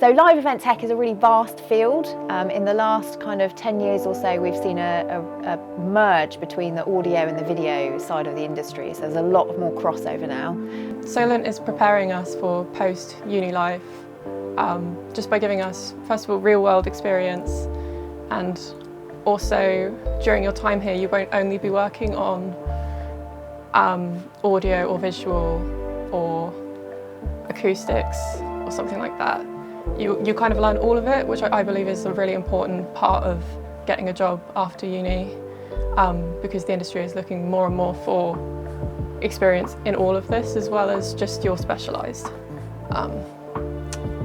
So live event tech is a really vast field. In the last kind of 10 years or so, we've seen a merge between the audio and the video side of the industry. So there's a lot more crossover now. Solent is preparing us for post-uni life, just by giving us, first of all, real-world experience, and also during your time here, you won't only be working on audio or visual or acoustics or something like that. You kind of learn all of it, which I believe is a really important part of getting a job after uni, because the industry is looking more and more for experience in all of this, as well as just your specialised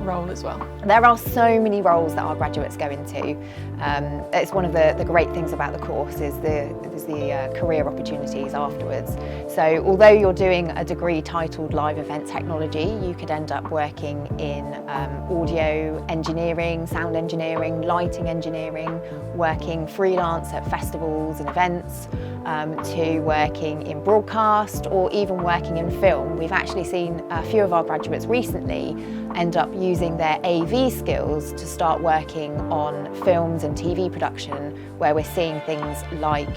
role as well. There are so many roles that our graduates go into. It's one of the great things about the course is the career opportunities afterwards. So although you're doing a degree titled Live Event Technology, you could end up working in audio engineering, sound engineering, lighting engineering, working freelance at festivals and events, to working in broadcast or even working in film. We've actually seen a few of our graduates recently end up using their AV skills to start working on films and TV production, where we're seeing things like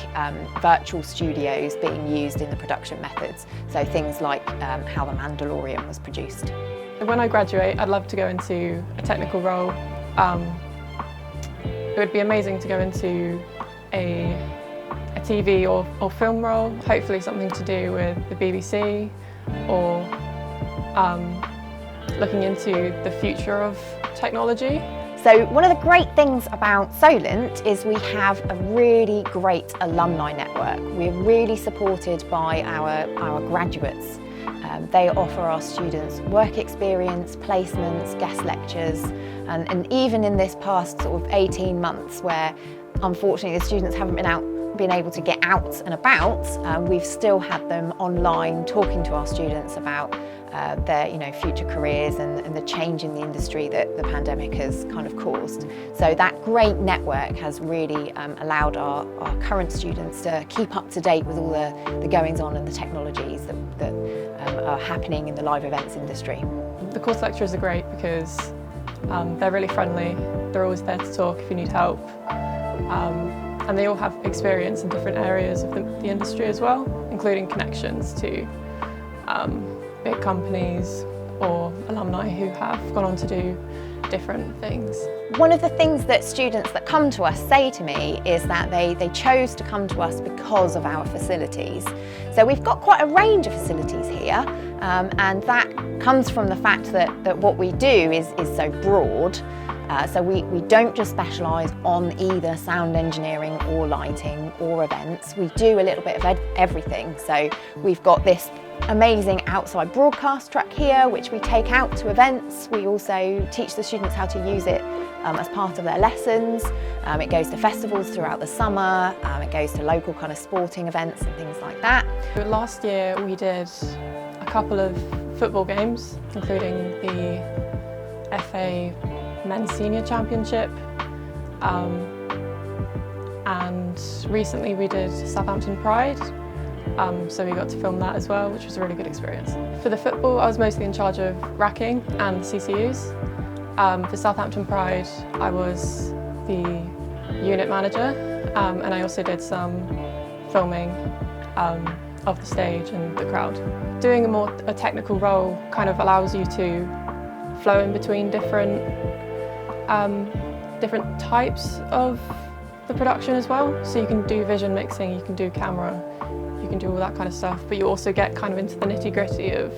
virtual studios being used in the production methods. So things like how The Mandalorian was produced. When I graduate, I'd love to go into a technical role. It would be amazing to go into a TV or film role, hopefully something to do with the BBC, or looking into the future of technology. So one of the great things about Solent is we have a really great alumni network. We're really supported by our graduates. They offer our students work experience, placements, guest lectures, and even in this past sort of 18 months where unfortunately the students haven't been able to get out and about, we've still had them online talking to our students about their future careers and the change in the industry that the pandemic has kind of caused. So that great network has really allowed our current students to keep up to date with all the goings on and the technologies that are happening in the live events industry. The course lecturers are great because they're really friendly, they're always there to talk if you need help. And they all have experience in different areas of the industry as well, including connections to big companies or alumni who have gone on to do different things. One of the things that students that come to us say to me is that they chose to come to us because of our facilities. So we've got quite a range of facilities here, and that comes from the fact that what we do is so broad. So we don't just specialise on either sound engineering or lighting or events. We do a little bit of everything. So we've got this amazing outside broadcast track here, which we take out to events. We also teach the students how to use it as part of their lessons. It goes to festivals throughout the summer. It goes to local kind of sporting events and things like that. Last year we did a couple of football games, including the FA Men's Senior Championship, and recently we did Southampton Pride, so we got to film that as well, which was a really good experience. For the football, I was mostly in charge of racking and CCUs. For Southampton Pride, I was the unit manager, and I also did some filming of the stage and the crowd. Doing a technical role kind of allows you to flow in between different types of the production as well. So you can do vision mixing, you can do camera, you can do all that kind of stuff, but you also get kind of into the nitty-gritty of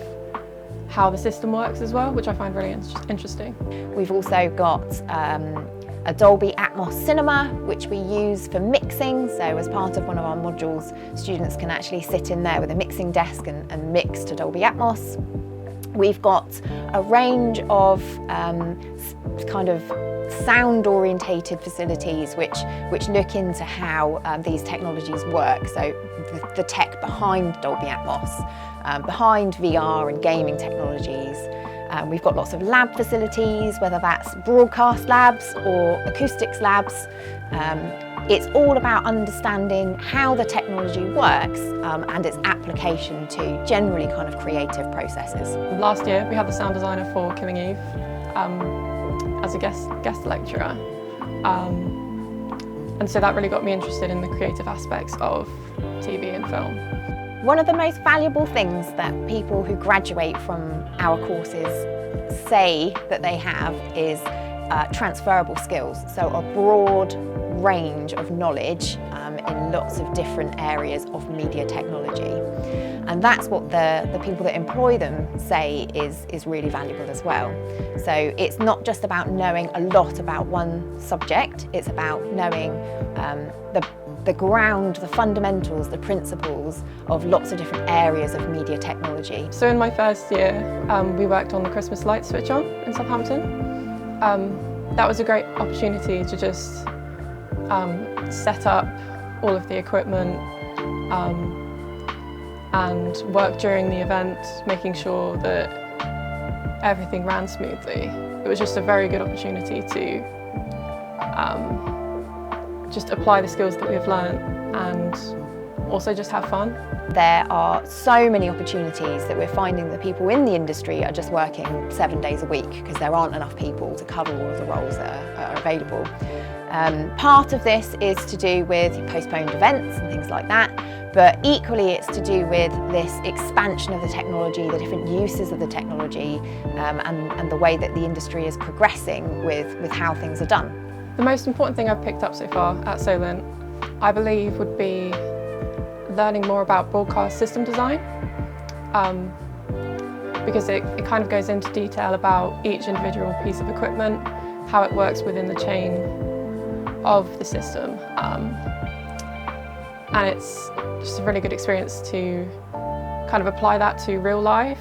how the system works as well, which I find really interesting. We've also got a Dolby Atmos cinema, which we use for mixing. So as part of one of our modules, students can actually sit in there with a mixing desk and mix to Dolby Atmos. We've got a range of kind of sound-orientated facilities which look into how these technologies work. So the tech behind Dolby Atmos, behind VR and gaming technologies. We've got lots of lab facilities, whether that's broadcast labs or acoustics labs. It's all about understanding how the technology works and its application to generally kind of creative processes. Last year we had the sound designer for Killing Eve. as a guest lecturer. And so that really got me interested in the creative aspects of TV and film. One of the most valuable things that people who graduate from our courses say that they have is transferable skills, so a broad range of knowledge in lots of different areas of media technology. And that's what the people that employ them say is really valuable as well. So it's not just about knowing a lot about one subject, it's about knowing the ground, the fundamentals, the principles of lots of different areas of media technology. So in my first year, we worked on the Christmas light switch on in Southampton. That was a great opportunity to just set up all of the equipment and work during the event, making sure that everything ran smoothly. It was just a very good opportunity to just apply the skills that we've learnt and also just have fun. There are so many opportunities that we're finding that people in the industry are just working 7 days a week because there aren't enough people to cover all of the roles that are available. Part of this is to do with postponed events and things like that, but equally it's to do with this expansion of the technology, the different uses of the technology, and the way that the industry is progressing with how things are done. The most important thing I've picked up so far at Solent, I believe, would be learning more about broadcast system design, because it kind of goes into detail about each individual piece of equipment, how it works within the chain of the system, and it's just a really good experience to kind of apply that to real life